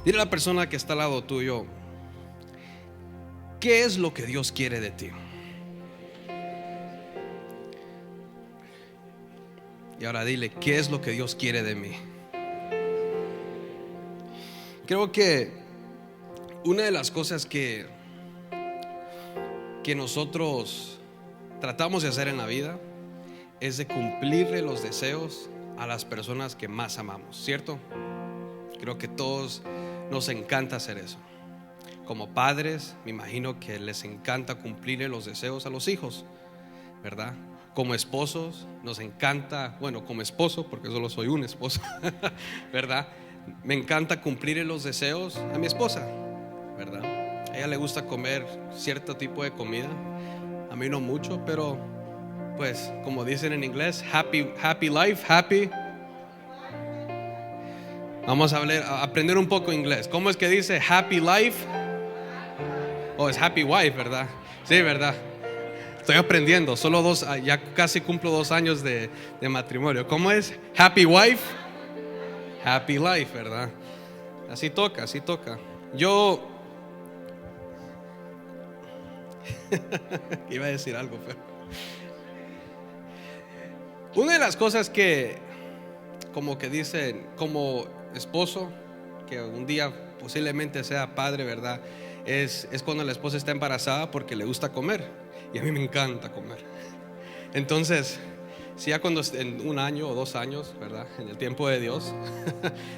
Dile a la persona que está al lado tuyo: ¿qué es lo que Dios quiere de ti? Y ahora dile: ¿qué es lo que Dios quiere de mí? Creo que una de las cosas que nosotros tratamos de hacer en la vida es de cumplirle los deseos a las personas que más amamos, ¿cierto? Creo que todos nos encanta hacer eso. Como padres, me imagino que les encanta cumplirle los deseos a los hijos, ¿verdad? Como esposos, nos encanta, bueno, como esposo, porque solo soy un esposo, ¿verdad? Me encanta cumplirle los deseos a mi esposa, ¿verdad? A ella le gusta comer cierto tipo de comida, a mí no mucho, pero pues como dicen en inglés, happy life, happy. Vamos a aprender un poco inglés. ¿Cómo es que dice happy life? Oh, es happy wife, ¿verdad? Sí, ¿verdad? Estoy aprendiendo, ya casi cumplo 2 años de matrimonio. ¿Cómo es? Happy wife, happy life, ¿verdad? Así toca, así toca. Yo iba a decir algo, pero una de las cosas que como que dicen como esposo, que un día posiblemente sea padre, ¿verdad? Es cuando la esposa está embarazada porque le gusta comer. Y a mí me encanta comer. Entonces, si ya cuando en 1 año o 2 años, ¿verdad? En el tiempo de Dios.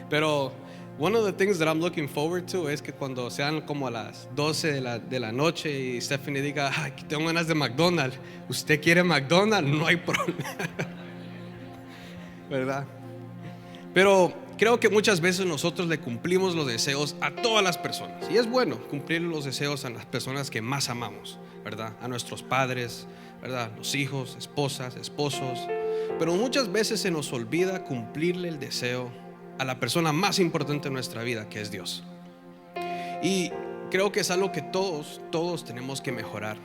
Pero one of the things that I'm looking forward to es que cuando sean como a las 12 de la noche y Stephanie diga: ay, tengo ganas de McDonald's. ¿Usted quiere McDonald's? No hay problema, ¿verdad? Pero creo que muchas veces nosotros le cumplimos los deseos a todas las personas. Y es bueno cumplir los deseos a las personas que más amamos, ¿verdad? A nuestros padres, ¿verdad? Los hijos, esposas, esposos. Pero muchas veces se nos olvida cumplirle el deseo a la persona más importante en nuestra vida, que es Dios. Y creo que es algo que todos tenemos que mejorar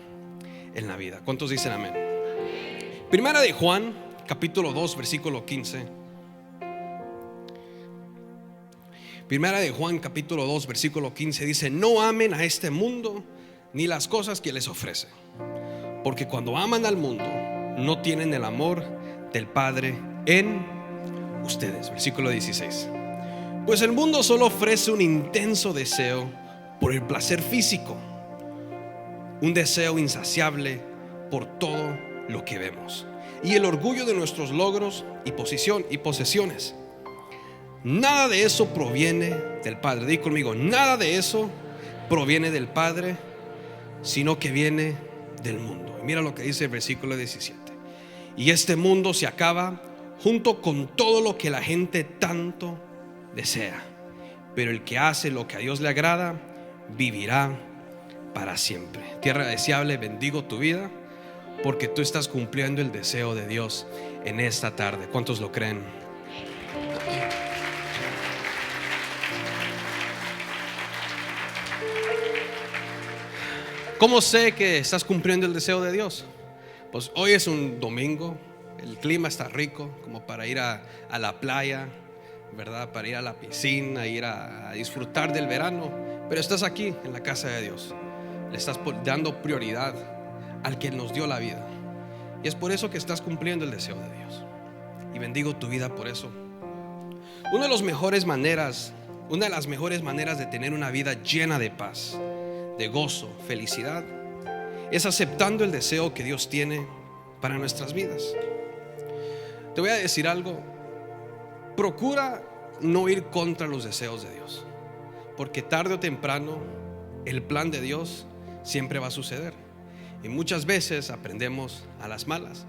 en la vida. ¿Cuántos dicen amén? Primera de Juan, capítulo 2, versículo 15. Primera de Juan, capítulo 2, versículo 15 dice: no amen a este mundo ni las cosas que les ofrece, porque cuando aman al mundo no tienen el amor del Padre en ustedes. Versículo 16. Pues el mundo solo ofrece un intenso deseo por el placer físico, un deseo insaciable por todo lo que vemos, y el orgullo de nuestros logros y posesiones. Nada de eso proviene del Padre. Di conmigo: nada de eso proviene del Padre, sino que viene del mundo. Y mira lo que dice el versículo 17: y este mundo se acaba junto con todo lo que la gente tanto desea, pero el que hace lo que a Dios le agrada vivirá para siempre. Tierra deseable, bendigo tu vida porque tú estás cumpliendo el deseo de Dios en esta tarde. ¿Cuántos lo creen? ¿Cómo sé que estás cumpliendo el deseo de Dios? Pues hoy es un domingo, el clima está rico como para ir a la playa, ¿verdad? Para ir a la piscina, ir a disfrutar del verano. Pero estás aquí en la casa de Dios, le estás dando prioridad al que nos dio la vida, y es por eso que estás cumpliendo el deseo de Dios. Y bendigo tu vida por eso. Una de las mejores maneras de tener una vida llena de paz, de gozo, felicidad, es aceptando el deseo que Dios tiene para nuestras vidas. Te voy a decir algo: procura no ir contra los deseos de Dios, porque tarde o temprano el plan de Dios siempre va a suceder, y muchas veces aprendemos a las malas.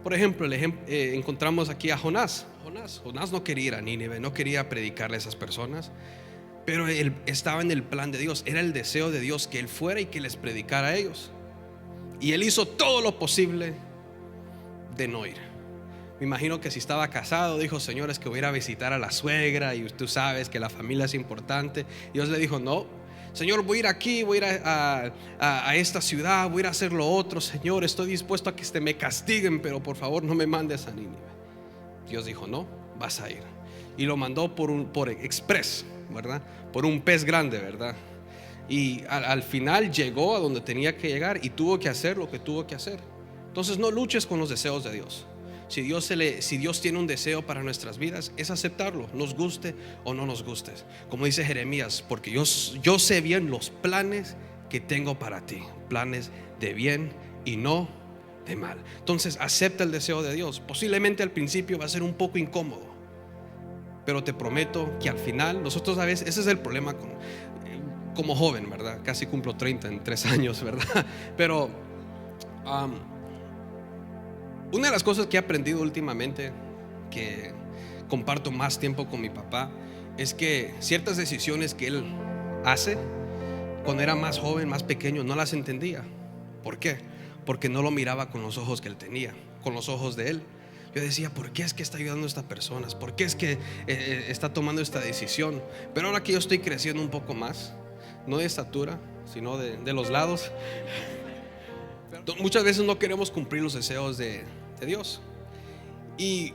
Por ejemplo, encontramos aquí a Jonás. Jonás no quería ir a Nínive, no quería predicarle a esas personas, pero él estaba en el plan de Dios. Era el deseo de Dios que él fuera y que les predicara a ellos, y él hizo todo lo posible de no ir. Me imagino que si estaba casado, dijo: Señor, es que voy a ir a visitar a la suegra, y tú sabes que la familia es importante. Dios le dijo: no, Señor, voy a ir aquí, voy a ir a esta ciudad, voy a ir a hacer lo otro. Señor, estoy dispuesto a que me castiguen, pero por favor no me mandes a Nínive. Dios dijo: no, vas a ir. Y lo mandó por express, ¿verdad? Por un pez grande, ¿verdad? Y al final llegó a donde tenía que llegar y tuvo que hacer lo que tuvo que hacer. Entonces no luches con los deseos de Dios. Si Dios tiene un deseo para nuestras vidas, es aceptarlo, nos guste o no nos guste. Como dice Jeremías, porque yo sé bien los planes que tengo para ti, planes de bien y no de mal. Entonces acepta el deseo de Dios. Posiblemente al principio va a ser un poco incómodo, pero te prometo que al final, nosotros a veces, ese es el problema como joven, ¿verdad? Casi cumplo 30 en 3 años, ¿verdad? Pero una de las cosas que he aprendido últimamente, que comparto más tiempo con mi papá, es que ciertas decisiones que él hace cuando era más joven, más pequeño, no las entendía. ¿Por qué? Porque no lo miraba con los ojos que él tenía, con los ojos de él. Yo decía, ¿por qué es que está ayudando a estas personas? ¿Por qué es que está tomando esta decisión? Pero ahora que yo estoy creciendo un poco más, no de estatura, sino de los lados, muchas veces no queremos cumplir los deseos de Dios y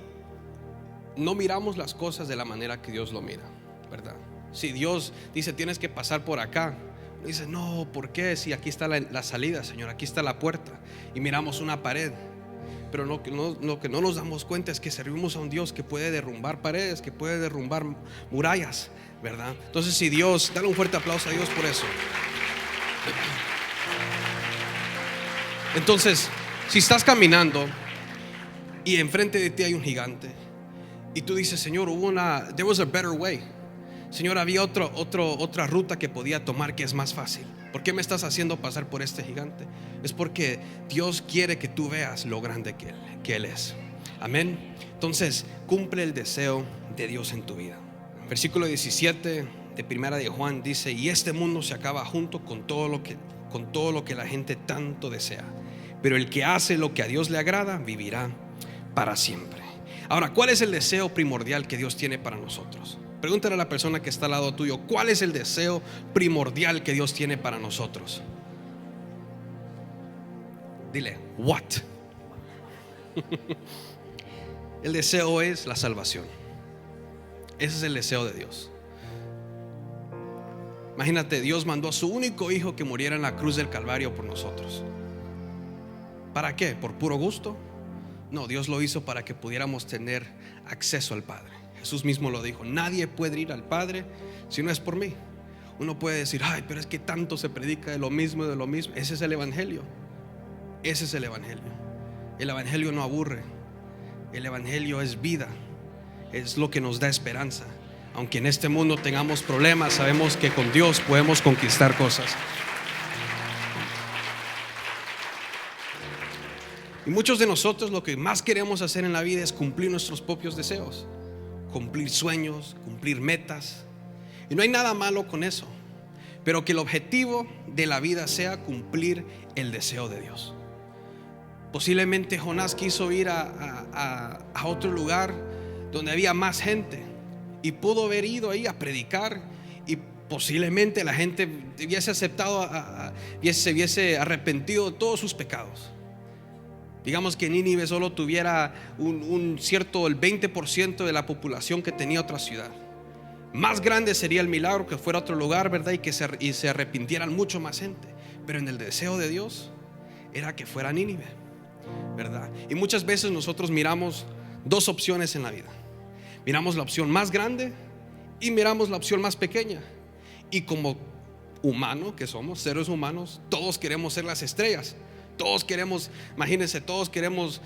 no miramos las cosas de la manera que Dios lo mira, ¿verdad? Si Dios dice tienes que pasar por acá, dice no, ¿por qué? Si aquí está la salida, Señor, aquí está la puerta, y miramos una pared. Pero lo que no nos damos cuenta es que servimos a un Dios que puede derrumbar paredes, que puede derrumbar murallas, ¿verdad? Entonces si Dios, dale un fuerte aplauso a Dios por eso. Entonces, si estás caminando y enfrente de ti hay un gigante y tú dices, Señor, there was a better way. Señor, había otra ruta que podía tomar que es más fácil. ¿Por qué me estás haciendo pasar por este gigante? Es porque Dios quiere que tú veas lo grande que Él es. Amén. Entonces, cumple el deseo de Dios en tu vida. Versículo 17 de Primera de Juan dice: y este mundo se acaba junto con todo lo que la gente tanto desea, pero el que hace lo que a Dios le agrada vivirá para siempre. Ahora, ¿cuál es el deseo primordial que Dios tiene para nosotros? Pregúntale a la persona que está al lado tuyo, ¿cuál es el deseo primordial que Dios tiene para nosotros? Dile, what? El deseo es la salvación. Ese es el deseo de Dios. Imagínate, Dios mandó a su único hijo que muriera en la cruz del Calvario por nosotros. ¿Para qué? ¿Por puro gusto? No, Dios lo hizo para que pudiéramos tener acceso al Padre. Jesús mismo lo dijo: nadie puede ir al Padre si no es por mí. Uno puede decir, ay, pero es que tanto se predica de lo mismo y de lo mismo. Ese es el Evangelio. Ese es el Evangelio. El Evangelio no aburre. El Evangelio es vida. Es lo que nos da esperanza. Aunque en este mundo tengamos problemas, sabemos que con Dios podemos conquistar cosas. Y muchos de nosotros lo que más queremos hacer en la vida es cumplir nuestros propios deseos, cumplir sueños, cumplir metas. Y no hay nada malo con eso, pero que el objetivo de la vida sea cumplir el deseo de Dios. Posiblemente Jonás quiso ir a otro lugar donde había más gente y pudo haber ido ahí a predicar, y posiblemente la gente hubiese aceptado, se hubiese arrepentido de todos sus pecados. Digamos que Nínive solo tuviera el 20% de la población que tenía otra ciudad. Más grande sería el milagro que fuera a otro lugar, ¿verdad? Y se arrepintieran mucho más gente. Pero en el deseo de Dios era que fuera Nínive, ¿verdad? Y muchas veces nosotros miramos dos opciones en la vida. Miramos la opción más grande y miramos la opción más pequeña. Y como humano que somos, seres humanos, todos queremos ser las estrellas. Todos queremos, imagínense, todos queremos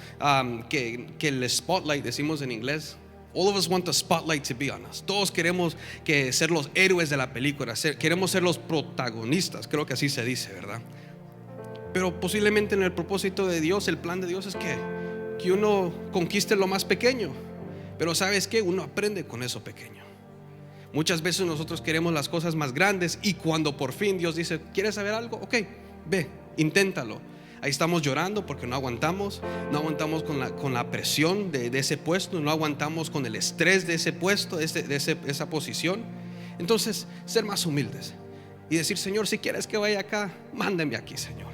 que el spotlight, decimos en inglés. All of us want the spotlight to be on us. Todos queremos ser los héroes de la película, queremos ser los protagonistas, creo que así se dice, ¿verdad? Pero posiblemente en el propósito de Dios, el plan de Dios es que uno conquiste lo más pequeño. Pero ¿sabes qué? Uno aprende con eso pequeño. Muchas veces nosotros queremos las cosas más grandes, y cuando por fin Dios dice, ¿quieres saber algo? Ok, ve, inténtalo. Ahí estamos llorando porque no aguantamos con la presión de ese puesto, no aguantamos con el estrés de ese puesto, de esa posición. Entonces, ser más humildes y decir, Señor, si quieres que vaya acá, mándame aquí, Señor.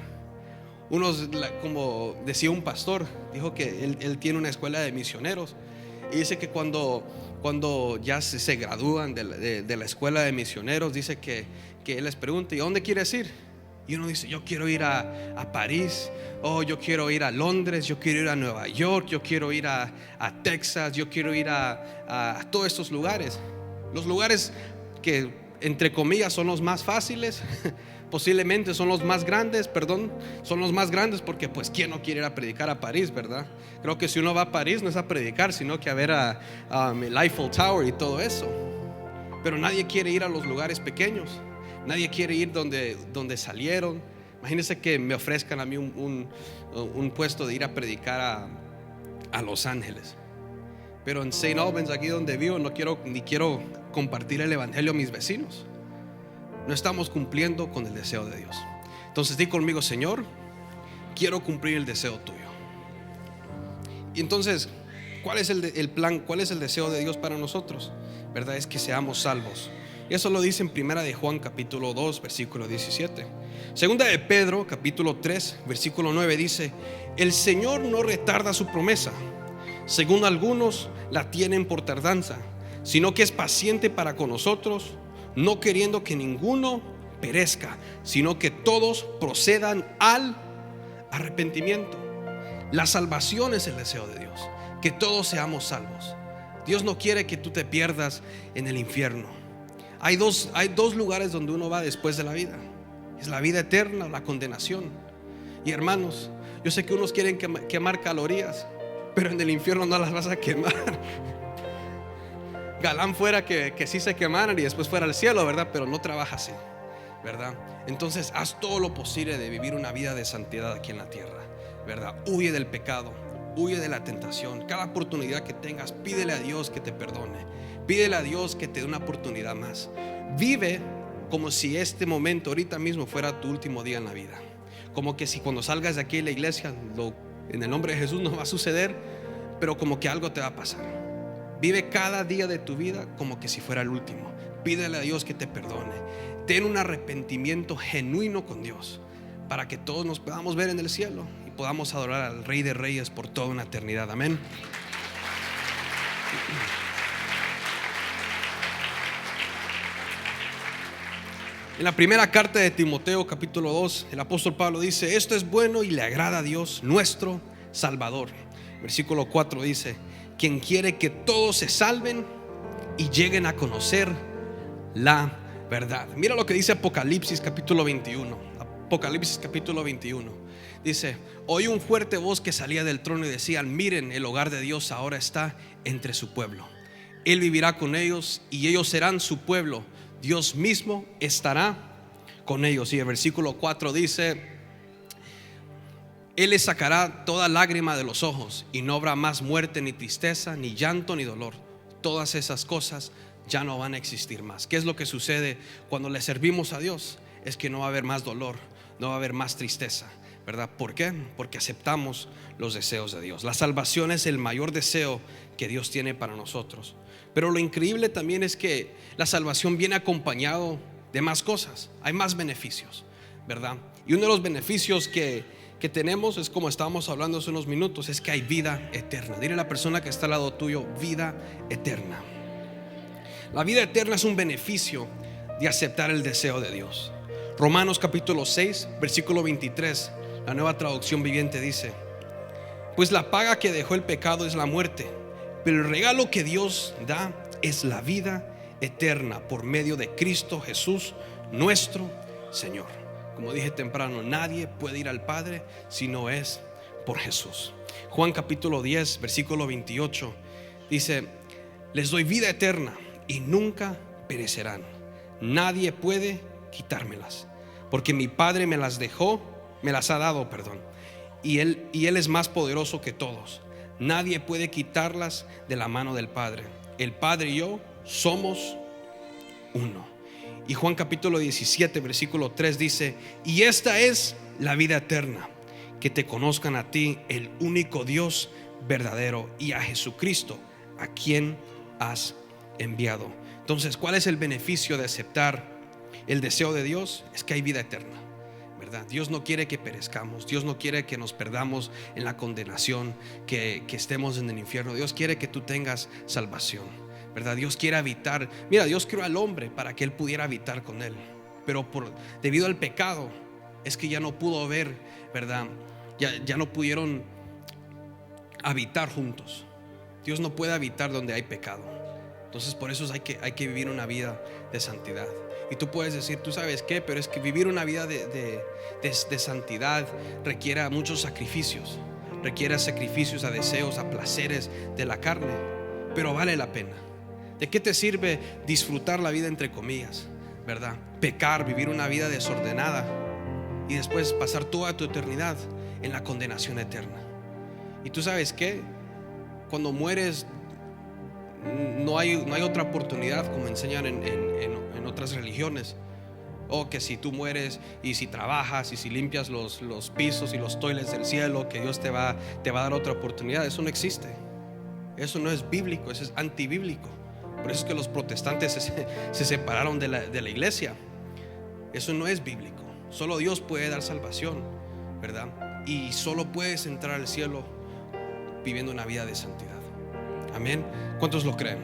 Como decía un pastor, dijo que él tiene una escuela de misioneros Y dice que cuando ya se gradúan de la escuela de misioneros, dice que él les pregunta: ¿y a dónde quieres ir? Y uno dice: yo quiero ir a París, yo quiero ir a Londres, yo quiero ir a Nueva York, yo quiero ir a Texas, yo quiero ir a todos estos lugares. Los lugares que entre comillas son los más fáciles, posiblemente son los más grandes, son los más grandes, porque pues ¿quién no quiere ir a predicar a París, verdad? Creo que si uno va a París no es a predicar, sino que a ver el Eiffel Tower y todo eso. Pero nadie quiere ir a los lugares pequeños, nadie quiere ir donde salieron. Imagínense que me ofrezcan a mí un puesto de ir a predicar a Los Ángeles, pero en St. Albans, aquí donde vivo, no quiero compartir el evangelio a mis vecinos. No estamos cumpliendo con el deseo de Dios. Entonces di conmigo: Señor, quiero cumplir el deseo tuyo. Y entonces, ¿cuál es el plan? ¿Cuál es el deseo de Dios para nosotros? ¿Verdad? Es que seamos salvos. Y eso lo dice en Primera de Juan capítulo 2 versículo 17. Segunda de Pedro capítulo 3 versículo 9 dice: el Señor no retarda su promesa, según algunos la tienen por tardanza, sino que es paciente para con nosotros, no queriendo que ninguno perezca, sino que todos procedan al arrepentimiento. La salvación es el deseo de Dios, que todos seamos salvos. Dios no quiere que tú te pierdas en el infierno. Hay dos lugares donde uno va después de la vida: es la vida eterna o la condenación. Y hermanos, yo sé que unos quieren quemar calorías, pero en el infierno no las vas a quemar. Galán fuera que sí se quemaran y después fuera al cielo, ¿verdad? Pero no trabaja así, ¿verdad? Entonces haz todo lo posible de vivir una vida de santidad aquí en la tierra, ¿verdad? Huye del pecado, huye de la tentación. Cada oportunidad que tengas, pídele a Dios que te perdone, pídele a Dios que te dé una oportunidad más. Vive como si este momento ahorita mismo fuera tu último día en la vida. Como que si cuando salgas de aquí de la iglesia, en el nombre de Jesús no va a suceder, pero como que algo te va a pasar. Vive cada día de tu vida como que si fuera el último. Pídele a Dios que te perdone. Ten un arrepentimiento genuino con Dios, para que todos nos podamos ver en el cielo y podamos adorar al Rey de Reyes por toda una eternidad. Amén. En la primera carta de Timoteo capítulo 2, el apóstol Pablo dice: esto es bueno y le agrada a Dios nuestro Salvador. Versículo 4 dice: quien quiere que todos se salven y lleguen a conocer la verdad. Mira lo que dice Apocalipsis capítulo 21. Apocalipsis capítulo 21 dice: oí un fuerte voz que salía del trono y decían: miren, el hogar de Dios ahora está entre su pueblo. Él vivirá con ellos y ellos serán su pueblo. Dios mismo estará con ellos. Y el versículo 4 dice: Él les sacará toda lágrima de los ojos, y no habrá más muerte, ni tristeza, ni llanto, ni dolor. Todas esas cosas ya no van a existir más. ¿Qué es lo que sucede cuando le servimos a Dios? Es que no va a haber más dolor, no va a haber más tristeza, ¿verdad? ¿Por qué? Porque aceptamos los deseos de Dios. La salvación es el mayor deseo que Dios tiene para nosotros. Pero lo increíble también es que la salvación viene acompañado de más cosas. Hay más beneficios, ¿verdad? Y uno de los beneficios que tenemos es, como estábamos hablando hace unos minutos, es que hay vida eterna. Dile a la persona que está al lado tuyo: vida eterna. La vida eterna es un beneficio de aceptar el deseo de Dios. Romanos capítulo 6 versículo 23, la Nueva Traducción Viviente dice: pues la paga que dejó el pecado es la muerte, pero el regalo que Dios da es la vida eterna por medio de Cristo Jesús nuestro Señor. Como dije temprano, nadie puede ir al Padre si no es por Jesús. Juan capítulo 10 versículo 28 dice: les doy vida eterna y nunca perecerán. Nadie puede quitármelas, porque mi Padre me las ha dado, y él es más poderoso que todos. Nadie puede quitarlas de la mano del Padre. El Padre y yo somos uno. Y Juan capítulo 17 versículo 3 dice: y esta es la vida eterna, que te conozcan a ti, el único Dios verdadero, y a Jesucristo, a quien has enviado. Entonces, ¿cuál es el beneficio de aceptar el deseo de Dios? Es que hay vida eterna, ¿verdad? Dios no quiere que perezcamos. Dios no quiere que nos perdamos en la condenación, que estemos en el infierno. Dios quiere que tú tengas salvación, ¿verdad? Dios quiere habitar. Mira, Dios creó al hombre para que él pudiera habitar con él, pero debido al pecado es que ya no pudo ver, ¿verdad? Ya no pudieron habitar juntos. Dios no puede habitar donde hay pecado. Entonces por eso hay que vivir una vida de santidad. Y tú puedes decir, ¿tú sabes qué? Pero es que vivir una vida de santidad requiere muchos sacrificios. Requiere sacrificios a deseos, a placeres de la carne. Pero vale la pena. ¿De qué te sirve disfrutar la vida entre comillas, ¿verdad? Pecar, vivir una vida desordenada y después pasar toda tu eternidad en la condenación eterna. Y tú sabes qué, cuando mueres no hay otra oportunidad, como enseñan en otras religiones. O que si tú mueres y si trabajas y si limpias los pisos y los toiles del cielo, que Dios te va a dar otra oportunidad. Eso no existe. Eso no es bíblico, eso es antibíblico. Por eso es que los protestantes se separaron de la iglesia. Eso no es bíblico. Solo Dios puede dar salvación, ¿verdad? Y solo puedes entrar al cielo viviendo una vida de santidad. Amén. ¿Cuántos lo creen?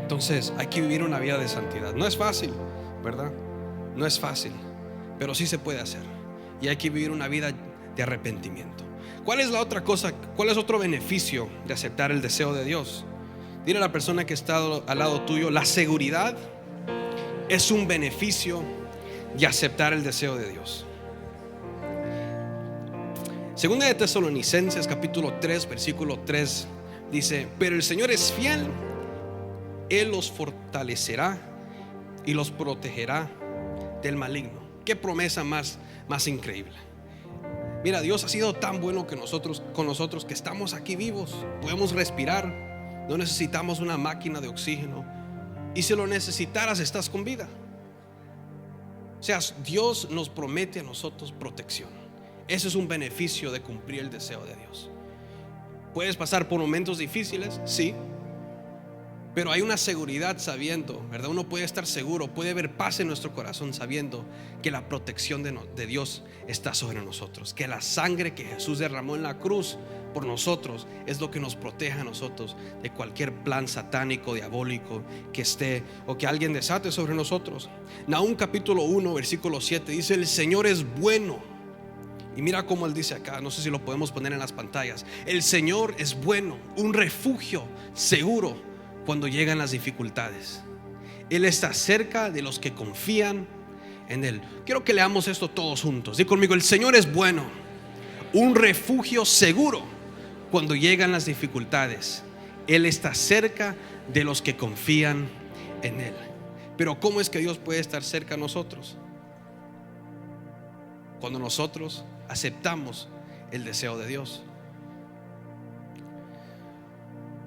Entonces hay que vivir una vida de santidad. No es fácil, ¿verdad? No es fácil, pero sí se puede hacer. Y hay que vivir una vida de arrepentimiento. ¿Cuál es la otra cosa? ¿Cuál es otro beneficio de aceptar el deseo de Dios? Dile a la persona que está al lado tuyo: la seguridad es un beneficio de aceptar el deseo de Dios. Segunda de Tesalonicenses capítulo 3 versículo 3 dice: pero el Señor es fiel, Él los fortalecerá y los protegerá del maligno. Qué promesa más increíble. Mira, Dios ha sido tan bueno con nosotros que estamos aquí vivos, podemos respirar, no necesitamos una máquina de oxígeno, y si lo necesitaras estás con vida. O sea, Dios nos promete a nosotros protección. Ese es un beneficio de cumplir el deseo de Dios. Puedes pasar por momentos difíciles, sí, pero hay una seguridad sabiendo, ¿verdad? Uno puede estar seguro, puede haber paz en nuestro corazón sabiendo que la protección de Dios está sobre nosotros, que la sangre que Jesús derramó en la cruz por nosotros es lo que nos protege a nosotros de cualquier plan satánico, diabólico que esté o que alguien desate sobre nosotros. Nahum capítulo 1 versículo 7 dice: el Señor es bueno. Y mira cómo Él dice acá, no sé si lo podemos poner en las pantallas: el Señor es bueno, un refugio seguro cuando llegan las dificultades. Él está cerca de los que confían en Él. Quiero que leamos esto todos juntos. Di conmigo: el Señor es bueno, un refugio seguro cuando llegan las dificultades. Él está cerca de los que confían en Él. Pero ¿cómo es que Dios puede estar cerca a nosotros? Cuando nosotros aceptamos el deseo de Dios.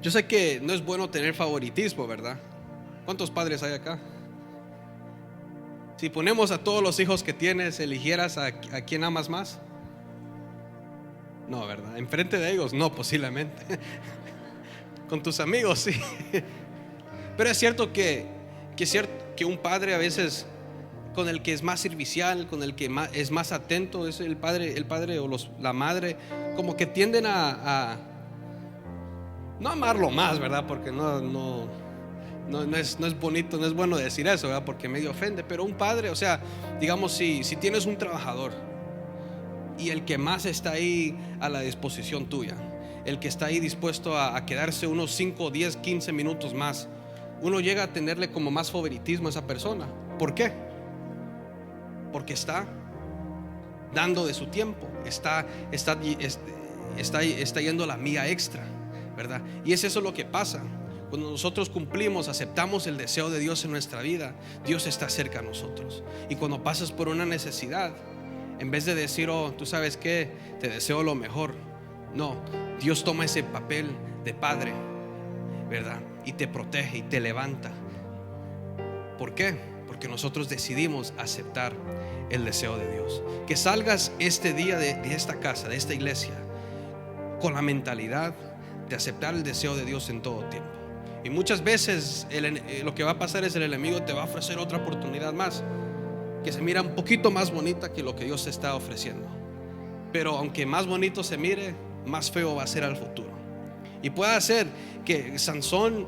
Yo sé que no es bueno tener favoritismo, ¿verdad? ¿Cuántos padres hay acá? Si ponemos a todos los hijos que tienes, ¿eligieras a quién amas más? No, ¿verdad? Enfrente de ellos, no, posiblemente. Con tus amigos, sí. Pero es cierto que un padre a veces, con el que es más servicial, con el que es más atento, es el padre o la madre, como que tienden a no amarlo más, ¿verdad? Porque no es bonito, no es bueno decir eso, ¿verdad? Porque medio ofende. Pero un padre, o sea, digamos, si tienes un trabajador y el que más está ahí a la disposición tuya, el que está ahí dispuesto a quedarse unos 5, 10, 15 minutos más, uno llega a tenerle como más favoritismo a esa persona. ¿Por qué? Porque está dando de su tiempo, está yendo la milla extra, ¿verdad? Y es eso lo que pasa. Cuando nosotros cumplimos, aceptamos el deseo de Dios en nuestra vida, Dios está cerca a nosotros. Y cuando pasas por una necesidad, en vez de decir: oh, tú sabes qué, te deseo lo mejor, no, Dios toma ese papel de padre, ¿verdad? Y te protege y te levanta. ¿Por qué? Porque nosotros decidimos aceptar el deseo de Dios. Que salgas este día de esta casa, de esta iglesia, con la mentalidad de aceptar el deseo de Dios en todo tiempo. Y muchas veces lo que va a pasar es el enemigo te va a ofrecer otra oportunidad más. que se mira un poquito más bonita que lo que Dios te está ofreciendo. Pero aunque más bonito se mire, más feo va a ser al futuro. Y puede ser que Sansón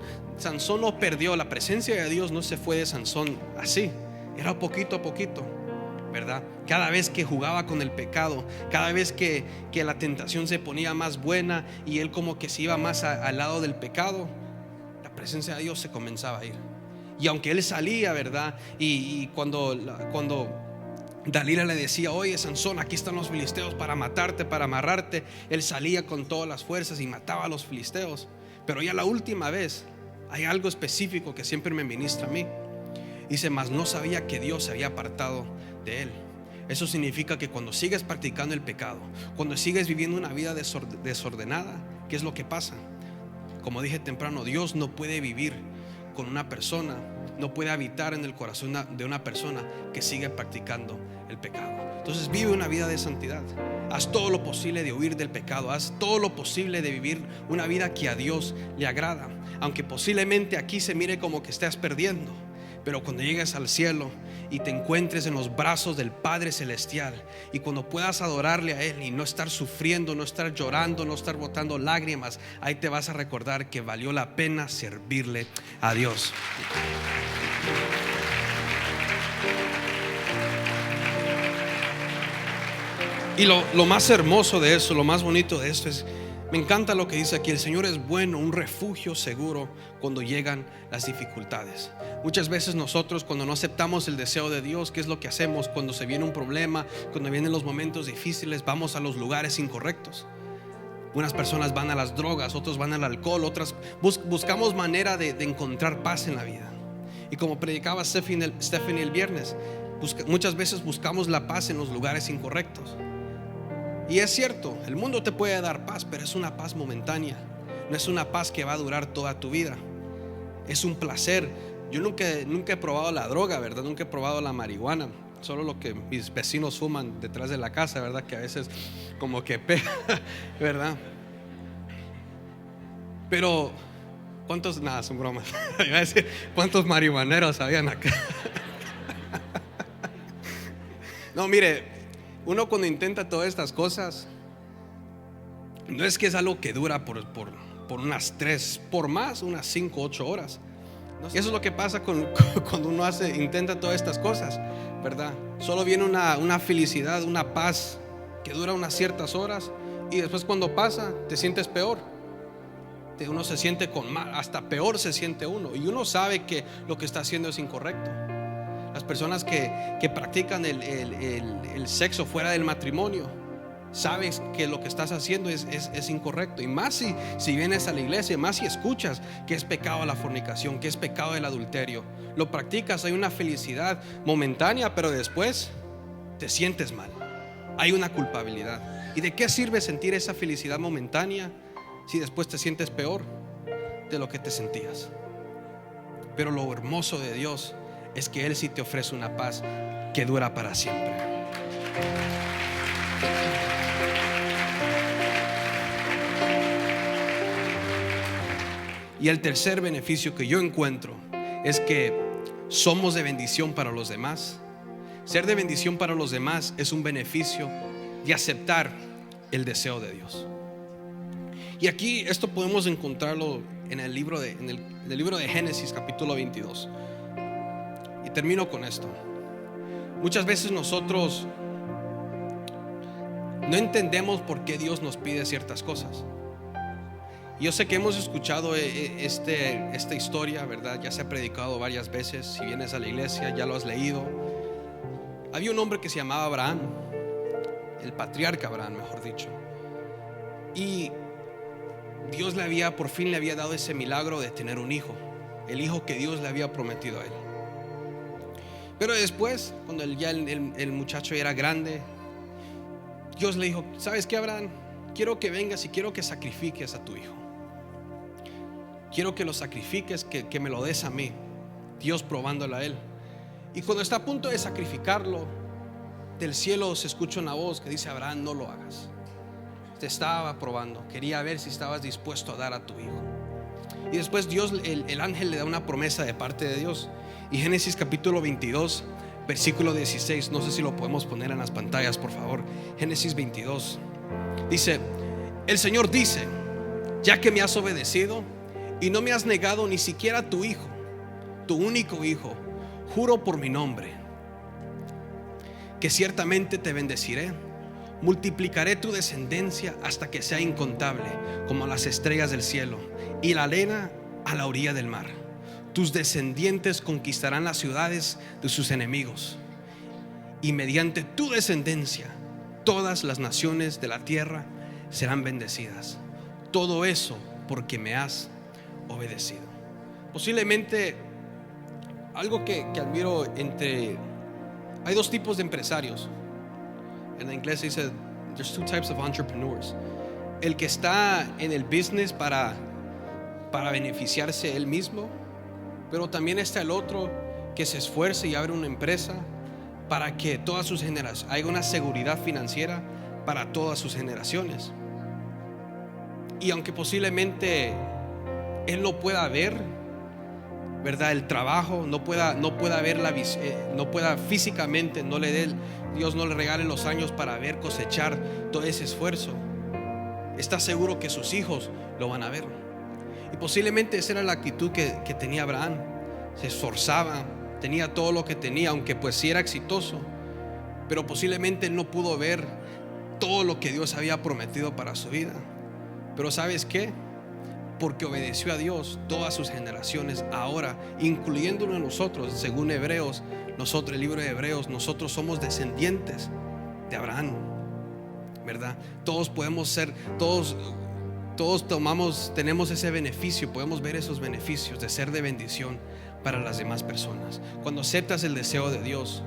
no perdió, la presencia de Dios no se fue de Sansón así, era poquito a poquito, ¿verdad? Cada vez que jugaba con el pecado, cada vez que la tentación se ponía más buena y él como que se iba más al lado del pecado, la presencia de Dios se comenzaba a ir. Y aunque él salía, ¿verdad? Y cuando Dalila le decía: oye, Sansón, aquí están los filisteos para matarte, para amarrarte, él salía con todas las fuerzas y mataba a los filisteos. Pero ya la última vez hay algo específico que siempre me ministra a mí. Dice: mas no sabía que Dios se había apartado de él. Eso significa que cuando sigues practicando el pecado, cuando sigues viviendo una vida desordenada, ¿qué es lo que pasa? Como dije temprano, Dios no puede vivir con una persona, no puede habitar en el corazón de una persona que sigue practicando el pecado. Entonces vive una vida de santidad. Haz todo lo posible de huir del pecado. Haz todo lo posible de vivir una vida que a Dios le agrada. Aunque posiblemente aquí se mire como que estás perdiendo, pero cuando llegues al cielo y te encuentres en los brazos del Padre Celestial, y cuando puedas adorarle a Él y no estar sufriendo, no estar llorando, no estar botando lágrimas, ahí te vas a recordar que valió la pena servirle a Dios. Y lo más hermoso de eso, lo más bonito de esto es, me encanta lo que dice aquí: el Señor es bueno, un refugio seguro cuando llegan las dificultades. Muchas veces nosotros, cuando no aceptamos el deseo de Dios, ¿qué es lo que hacemos? Cuando se viene un problema, cuando vienen los momentos difíciles, vamos a los lugares incorrectos. Unas personas van a las drogas, otros van al alcohol, otras buscamos manera de encontrar paz en la vida. Y como predicaba Stephanie el viernes, muchas veces buscamos la paz en los lugares incorrectos. Y es cierto, el mundo te puede dar paz, pero es una paz momentánea. No es una paz que va a durar toda tu vida. Es un placer. Yo nunca he probado la droga, ¿verdad? Nunca he probado la marihuana. Solo lo que mis vecinos fuman detrás de la casa, ¿verdad? Que a veces como que pega, ¿verdad? Pero ¿cuántos? Nada, son bromas. Iba a decir, ¿cuántos marihuaneros habían acá? No, mire, uno cuando intenta todas estas cosas, no es que es algo que dura por unas 3, por más, unas 5, 8 horas. Y eso es lo que pasa cuando uno intenta todas estas cosas, ¿verdad? Solo viene una felicidad, una paz que dura unas ciertas horas, y después cuando pasa te sientes peor. Uno se siente hasta peor se siente uno, y uno sabe que lo que está haciendo es incorrecto. Las personas que practican el sexo fuera del matrimonio, sabes que lo que estás haciendo es incorrecto. Y más si vienes a la iglesia, más si escuchas que es pecado la fornicación, que es pecado el adulterio, lo practicas, hay una felicidad momentánea, pero después te sientes mal, hay una culpabilidad. ¿Y de qué sirve sentir esa felicidad momentánea si después te sientes peor de lo que te sentías? Pero lo hermoso de Dios es que Él sí te ofrece una paz que dura para siempre. Y el tercer beneficio que yo encuentro es que somos de bendición para los demás. Ser de bendición para los demás es un beneficio de aceptar el deseo de Dios. Y aquí esto podemos encontrarlo en el libro de Génesis, capítulo 22. Y termino con esto. Muchas veces nosotros no entendemos por qué Dios nos pide ciertas cosas. Yo sé que hemos escuchado esta historia, ¿verdad? Ya se ha predicado varias veces. Si vienes a la iglesia ya lo has leído. Había un hombre que se llamaba Abraham, el patriarca Abraham, mejor dicho. Y Dios por fin le había dado ese milagro de tener un hijo, el hijo que Dios le había prometido a él. Pero después, cuando el muchacho era grande, Dios le dijo: ¿sabes qué, Abraham? Quiero que vengas y quiero que sacrifiques a tu hijo. Quiero que lo sacrifiques, que me lo des a mí. Dios probándolo a él. Y cuando está a punto de sacrificarlo, del cielo se escucha una voz que dice: Abraham, no lo hagas. Te estaba probando, quería ver si estabas dispuesto a dar a tu hijo. Y después Dios, el ángel le da una promesa de parte de Dios. Y Génesis capítulo 22, versículo 16. No sé si lo podemos poner en las pantallas, por favor. Génesis 22. Dice: el Señor dice: ya que me has obedecido y no me has negado ni siquiera a tu hijo, tu único hijo, juro por mi nombre que ciertamente te bendeciré, multiplicaré tu descendencia hasta que sea incontable como las estrellas del cielo y la arena a la orilla del mar. Tus descendientes conquistarán las ciudades de sus enemigos, y mediante tu descendencia todas las naciones de la tierra serán bendecidas. Todo eso porque me has obedecido. Posiblemente algo que admiro hay dos tipos de empresarios. En inglés se dice there's two types of entrepreneurs. El que está en el business para beneficiarse él mismo, pero también está el otro que se esfuerza y abre una empresa para que todas sus generaciones haya una seguridad financiera para todas sus generaciones. Y aunque posiblemente él no pueda ver, ¿verdad?, el trabajo, no pueda ver no pueda físicamente, Dios no le regale los años para ver cosechar todo ese esfuerzo, está seguro que sus hijos lo van a ver. Y posiblemente esa era la actitud que tenía Abraham. Se esforzaba, tenía todo lo que tenía, aunque pues sí era exitoso, pero posiblemente él no pudo ver todo lo que Dios había prometido para su vida. Pero ¿sabes qué? Porque obedeció a Dios, todas sus generaciones ahora, incluyéndonos nosotros, según Hebreos, el libro de Hebreos, nosotros somos descendientes de Abraham, ¿verdad? Todos podemos ser, todos tenemos ese beneficio, podemos ver esos beneficios de ser de bendición para las demás personas. Cuando aceptas el deseo de Dios,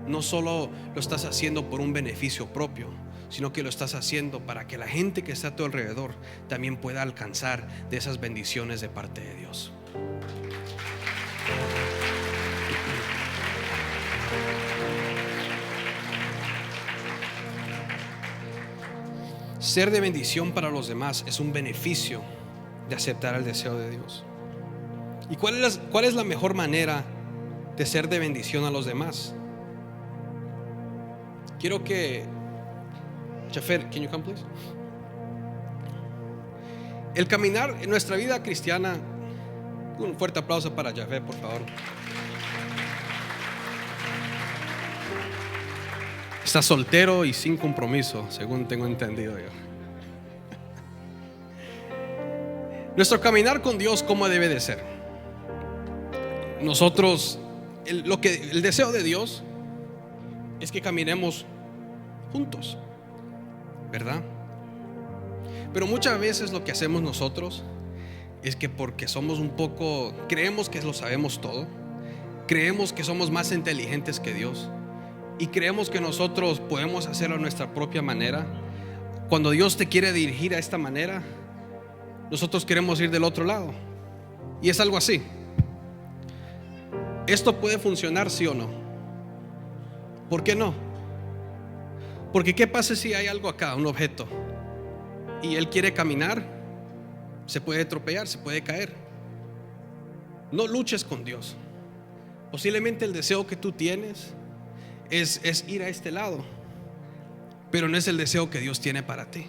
no solo lo estás haciendo por un beneficio propio, sino que lo estás haciendo para que la gente que está a tu alrededor también pueda alcanzar de esas bendiciones de parte de Dios. Ser de bendición para los demás es un beneficio de aceptar el deseo de Dios. ¿Y cuál es la mejor manera de ser de bendición a los demás? Quiero que Jafet, can you come please? El caminar en nuestra vida cristiana, un fuerte aplauso para Jafet, por favor. Está soltero y sin compromiso, según tengo entendido yo. Nuestro caminar con Dios, ¿cómo debe de ser? Nosotros, el deseo de Dios es que caminemos juntos, ¿verdad? Pero muchas veces lo que hacemos nosotros es que porque creemos que lo sabemos todo, creemos que somos más inteligentes que Dios y creemos que nosotros podemos hacerlo a nuestra propia manera. Cuando Dios te quiere dirigir a esta manera, nosotros queremos ir del otro lado. Y es algo así. ¿Esto puede funcionar, sí o no? ¿Por qué no? Porque ¿qué pasa si hay algo acá, un objeto, y él quiere caminar? Se puede atropellar, se puede caer. No luches con Dios. Posiblemente el deseo que tú tienes es ir a este lado, pero no es el deseo que Dios tiene para ti.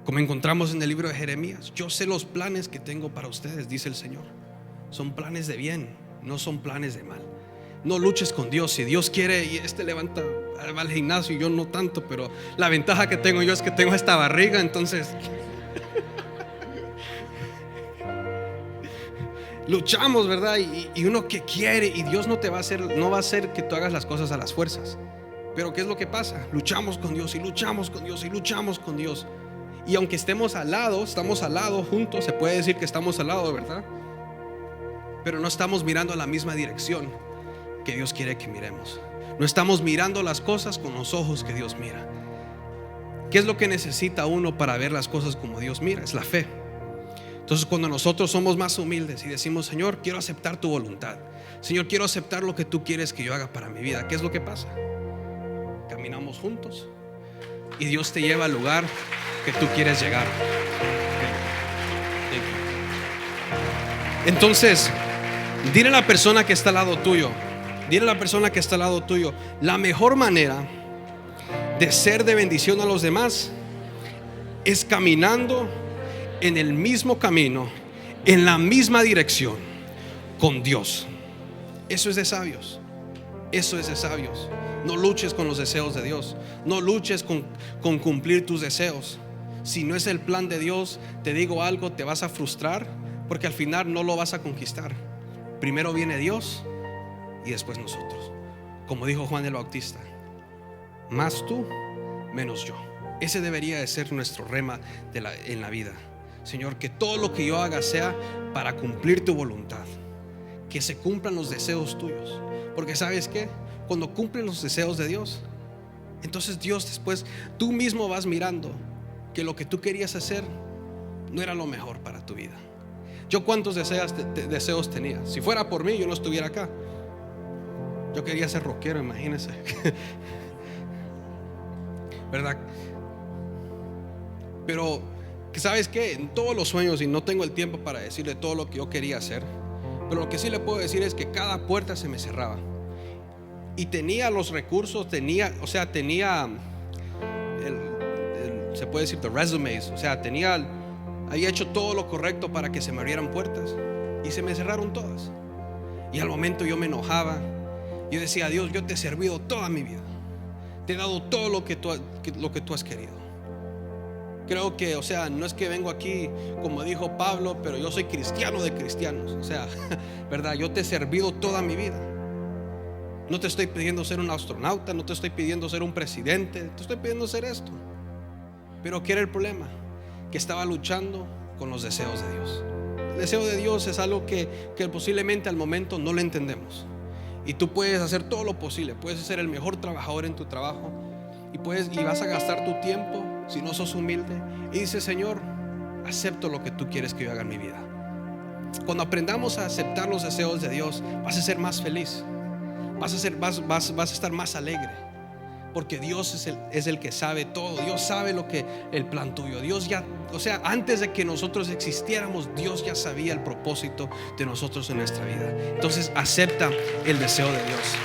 Como encontramos en el libro de Jeremías: yo sé los planes que tengo para ustedes, dice el Señor. Son planes de bien, no son planes de mal. No luches con Dios. Si Dios quiere y va al gimnasio y yo no tanto, pero la ventaja que tengo yo es que tengo esta barriga, entonces luchamos, ¿verdad? Y uno que quiere, y Dios no va a hacer que tú hagas las cosas a las fuerzas. Pero ¿qué es lo que pasa? Luchamos con Dios y luchamos con Dios y luchamos con Dios. Y aunque estamos al lado juntos, se puede decir que estamos al lado, ¿verdad? Pero no estamos mirando a la misma dirección que Dios quiere que miremos. No estamos mirando las cosas con los ojos que Dios mira. ¿Qué es lo que necesita uno para ver las cosas como Dios mira? Es la fe. Entonces, cuando nosotros somos más humildes y decimos: Señor, quiero aceptar tu voluntad, Señor, quiero aceptar lo que tú quieres que yo haga para mi vida, ¿qué es lo que pasa? Caminamos juntos y Dios te lleva al lugar que tú quieres llegar. Entonces, dile a la persona que está al lado tuyo, Dile a la persona que está al lado tuyo: la mejor manera de ser de bendición a los demás es caminando en el mismo camino, en la misma dirección con Dios. Eso es de sabios. Eso es de sabios. No luches con los deseos de Dios. No luches con cumplir tus deseos. Si no es el plan de Dios, te digo algo, te vas a frustrar, porque al final no lo vas a conquistar. Primero viene Dios y después nosotros. Como dijo Juan el Bautista: más tú, menos yo. Ese debería de ser nuestro rema en la vida. Señor, que todo lo que yo haga sea para cumplir tu voluntad, que se cumplan los deseos tuyos. Porque ¿sabes qué? Cuando cumplen los deseos de Dios, entonces Dios después, tú mismo vas mirando que lo que tú querías hacer no era lo mejor para tu vida. Yo cuántos deseos tenía. Si fuera por mí, yo no estuviera acá. Yo quería ser rockero, imagínense. ¿Verdad? Pero ¿sabes qué? En todos los sueños, y no tengo el tiempo para decirle todo lo que yo quería hacer, pero lo que sí le puedo decir es que cada puerta se me cerraba. Y tenía los recursos, tenía se puede decir, the resumes, o sea, había hecho todo lo correcto para que se me abrieran puertas, y se me cerraron todas. Y al momento yo me enojaba. Yo decía: Dios, yo te he servido toda mi vida, te he dado todo lo que tú has querido. Creo que, o sea, no es que vengo aquí como dijo Pablo, pero yo soy cristiano de cristianos. O sea, verdad, yo te he servido toda mi vida. No te estoy pidiendo ser un astronauta, no te estoy pidiendo ser un presidente, te estoy pidiendo ser esto. Pero ¿qué era el problema? Que estaba luchando con los deseos de Dios. El deseo de Dios es algo que posiblemente al momento no lo entendemos. Y tú puedes hacer todo lo posible, puedes ser el mejor trabajador en tu trabajo, y vas a gastar tu tiempo si no sos humilde, y dices: Señor, acepto lo que tú quieres que yo haga en mi vida. Cuando aprendamos a aceptar los deseos de Dios, vas a ser más feliz, vas a estar más alegre, porque Dios es el que sabe todo. Dios sabe el plan tuyo. Dios ya, o sea, antes de que nosotros existiéramos, Dios ya sabía el propósito de nosotros en nuestra vida. Entonces acepta el deseo de Dios.